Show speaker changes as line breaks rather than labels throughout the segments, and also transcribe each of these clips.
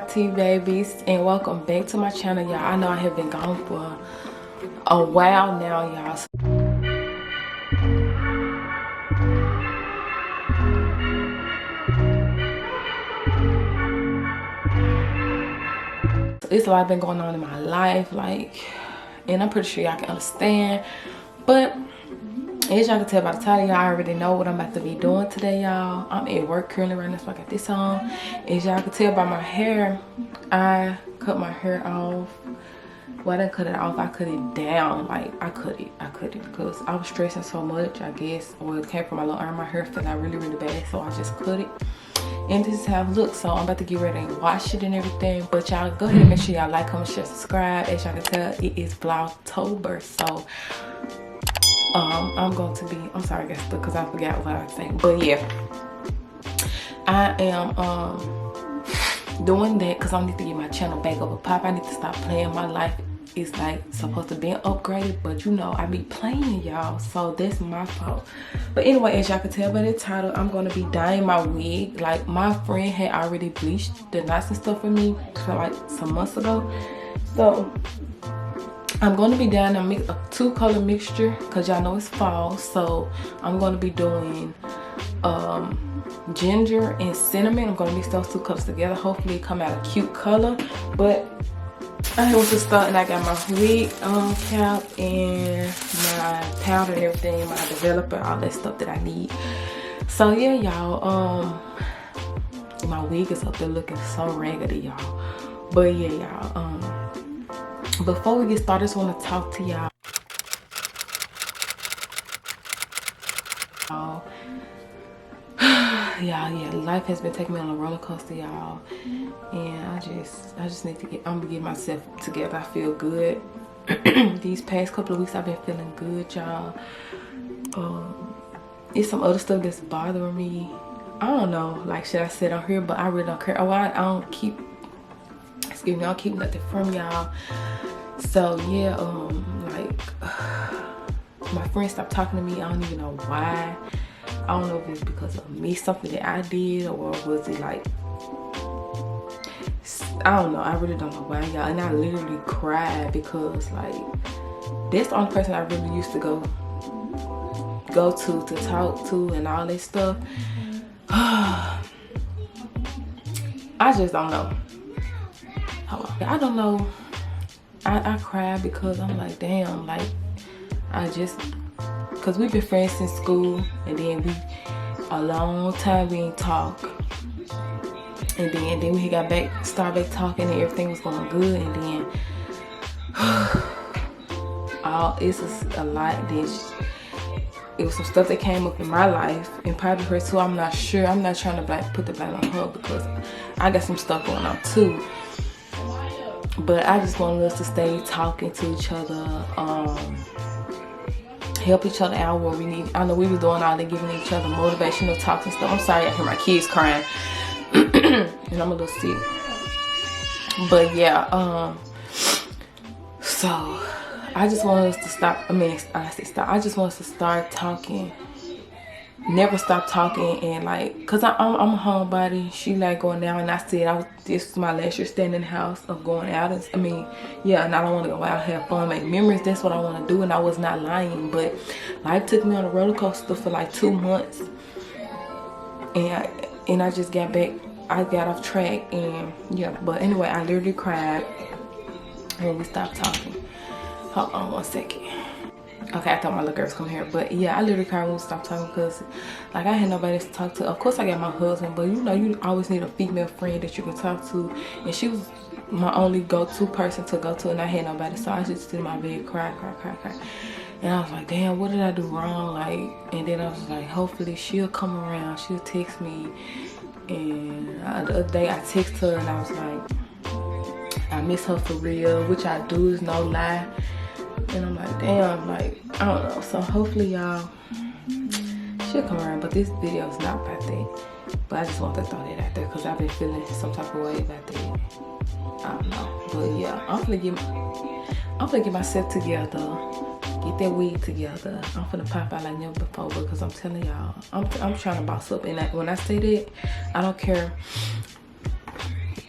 YT babies, and welcome back to my channel, y'all. I know I have been gone for a while now, y'all. It's a lot been going on in my life, like, and I'm pretty sure y'all can understand, but as y'all can tell by the title, y'all already know what I'm about to be doing today, y'all. I'm at work currently right now, so I got this on. As y'all can tell by my hair, I cut my hair off. Well, I didn't cut it off, I cut it down. Like, I cut it because I was stressing so much, I guess, or it came from my little arm. My hair fell out really bad, so I just cut it. And this is how it looks. So I'm about to get ready and wash it and everything. But y'all go ahead and make sure y'all like, comment, share, subscribe. As y'all can tell, it is Vlogtober, so I'm going to be, I'm sorry guys, because I forgot what I was saying, but yeah, I am doing that because I need to get my channel back up a pop. I need to stop playing. My life is like supposed to be upgraded, but you know I be playing, y'all, so that's my fault. But anyway, as y'all can tell by the title, I'm going to be dyeing my wig. Like, my friend had already bleached the knots and stuff for me for like some months ago, so I'm going to be dyeing a two-color mixture because y'all know it's fall. So I'm going to be doing ginger and cinnamon. I'm going to mix those two colors together. Hopefully it come out a cute color. But I went to start and I got my wig cap and my powder and everything, my developer, all that stuff that I need. So yeah, y'all, my wig is up there looking so raggedy, y'all. But yeah, y'all, before we get started, I just want to talk to y'all. Yeah, life has been taking me on a roller coaster, y'all, and I just need to I'm gonna get myself together. I feel good. These past couple of weeks I've been feeling good, y'all. It's some other stuff that's bothering me. I don't know, like, should I sit on here, but I really don't care. Oh, I don't keep, excuse me, I don't keep nothing from y'all. So yeah, like, my friend stopped talking to me. I don't even know why. I don't know if it's because of me, something that I did, or was it like, I don't know. I really don't know why, y'all. And I literally cried because, like, that's the only person I really used to go to talk to and all this stuff. I just don't know. I don't know. I cried because I'm like, damn, like, because we've been friends since school, and then a long time we ain't talk, and then we started back talking, and everything was going good, and then it's just a lot. Then it was some stuff that came up in my life, and probably her too. I'm not sure. I'm not trying to put the blame on her because I got some stuff going on too. But I just wanted us to stay talking to each other, help each other out where we need. I know we was doing all that, giving each other motivational talks and stuff. I'm sorry, I hear my kids crying, and I'm a little sick. But yeah, so I just want us to stop. I mean, I say stop. I just want us to start talking. Never stop talking, and like, cause I'm a homebody. She like going out, and I said this was my last year staying in the house of going out. And I mean, yeah, and I don't want to go out, have fun, make memories. That's what I want to do, and I was not lying. But life took me on a roller coaster for like 2 months, and I just got back. I got off track, and yeah. But anyway, I literally cried when we stopped talking. Hold on 1 second. Okay, I thought my little girl was coming here, but yeah, I literally cried when we stopped talking because, like, I had nobody to talk to. Of course, I got my husband, but you know, you always need a female friend that you can talk to, and she was my only go-to person to go to, and I had nobody, so I just stood in my bed, cry, and I was like, damn, what did I do wrong? Like, and then I was like, hopefully she'll come around, she'll text me, and the other day I texted her, and I was like, I miss her for real, which I do, is no lie. And I'm like, damn, like, I don't know. So hopefully y'all, she'll come around, but this video is not about that. But I just want to throw that out there because I've been feeling some type of way about that. I don't know. But yeah, I'm gonna get myself together, get that wig together. I'm finna pop out like never before because I'm telling y'all, I'm trying to boss up. And when I say that, I don't care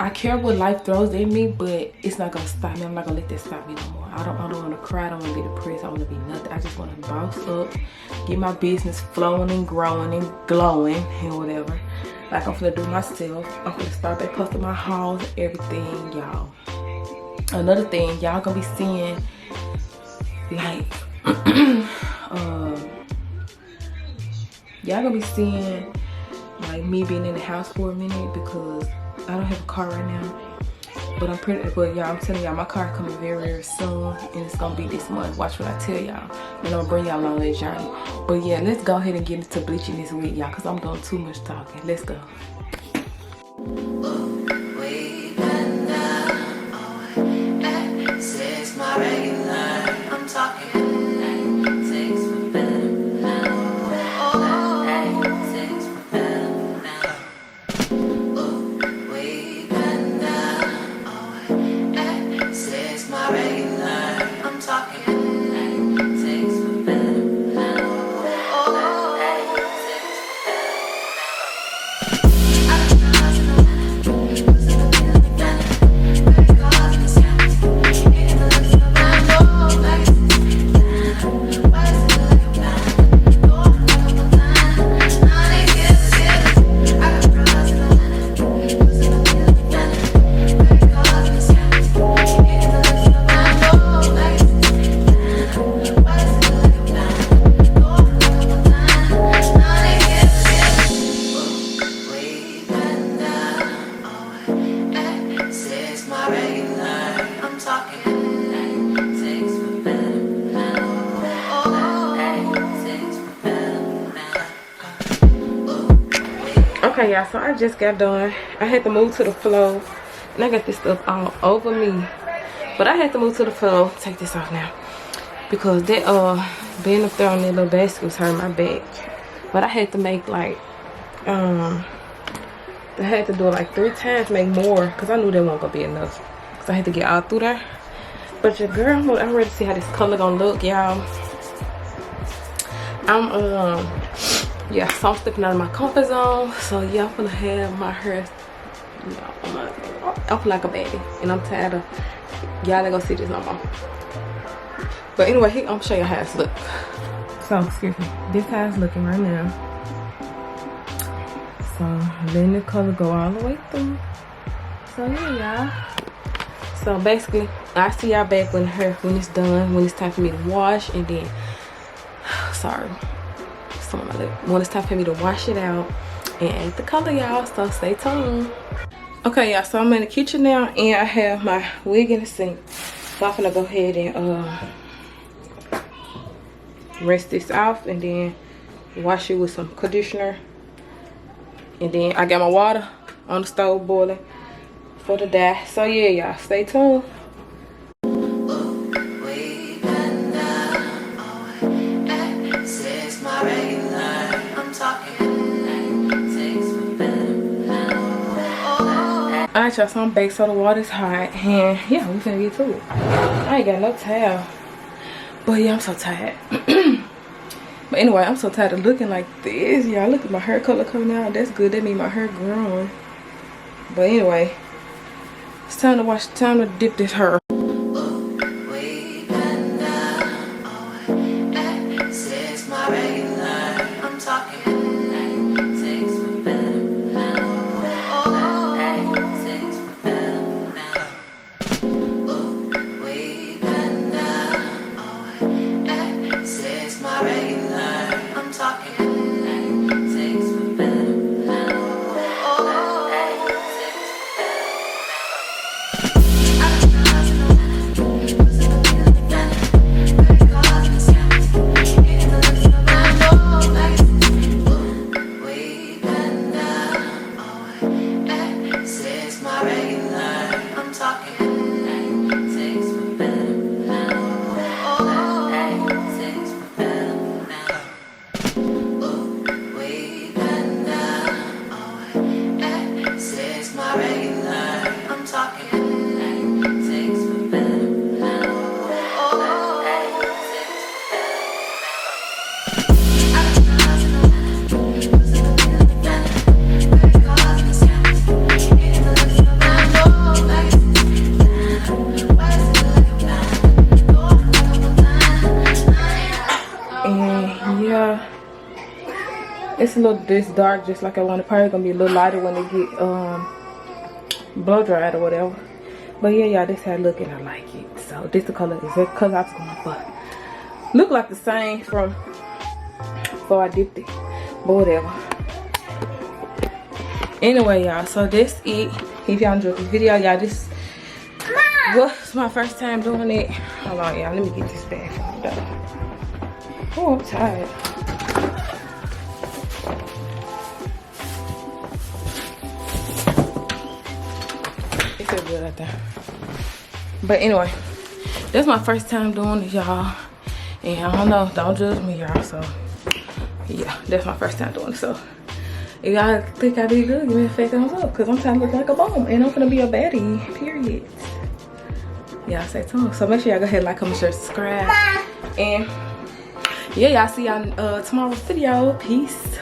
I care what life throws at me, but it's not gonna stop me. I'm not gonna let that stop me no more. I don't want to cry. I don't want to be depressed. I want to be nothing. I just want to boss up, get my business flowing and growing and glowing and whatever. Like I'm finna do myself. I'm finna start back posting my hauls, everything, y'all. Another thing, y'all gonna be seeing like y'all gonna be seeing like me being in the house for a minute because I don't have a car right now. But y'all, I'm telling y'all, my car coming very, very soon, and it's gonna be this month. Watch what I tell y'all, and I'm gonna bring y'all along that journey. But yeah, let's go ahead and get into bleaching this week, y'all, cause I'm doing too much talking. Let's go. I'm talking. Okay, y'all, so I just got done. I had to move to the floor, and I got this stuff all over me. But I had to move to the floor. Take this off now, because that being up there on that little basket was hurting my back. But I had to make like I had to do it like 3 times, make more, because I knew that wasn't gonna be enough. Because I had to get all through there. But your girl, I'm ready to see how this color gonna look, y'all. Yeah, so I'm stepping out of my comfort zone. So yeah, I'm gonna have my hair, you know, up like a baby, and I'm tired of y'all ain't gonna see this no more. But anyway, I'm gonna show you how it's look. So excuse me, this how it's looking right now. So letting the color go all the way through. So yeah, y'all. So basically, I see y'all back when it's done, when it's time for me to wash, and then sorry. When it's time for me to wash it out and add the color, y'all, so stay tuned. Okay, y'all, so I'm in the kitchen now, and I have my wig in the sink, so I'm gonna go ahead and rinse this off and then wash it with some conditioner. And then I got my water on the stove boiling for the dye. So yeah, y'all, stay tuned. Alright, y'all, so I'm back, so the water's hot, and yeah, we finna get to it. I ain't got no towel, but yeah, I'm so tired. But anyway, I'm so tired of looking like this, y'all. Look at my hair color coming out. That's good. That means my hair growing. But anyway, it's time to wash. Time to dip this hair. it's a little this dark, just like I want it. Probably gonna be a little lighter when it get blow dried or whatever. But yeah, y'all, this how it look and I like it. So this the color, is that color I was going for. Look like the same from before I dipped it, but whatever. Anyway, y'all, so that's it. If y'all enjoyed this video, y'all, this was my first time doing it. Hold on, y'all, let me get this bag from the door. Oh, I'm tired. It feels good out there. But anyway, that's my first time doing it, y'all. And I don't know, don't judge me, y'all. So yeah, that's my first time doing it. So if y'all think I did good, give me a fake thumbs up, because I'm trying to look like a bomb and I'm gonna be a baddie, period. Y'all stay tuned. So make sure y'all go ahead, like, comment, share, subscribe. And yeah, y'all see y'all tomorrow's video. Peace.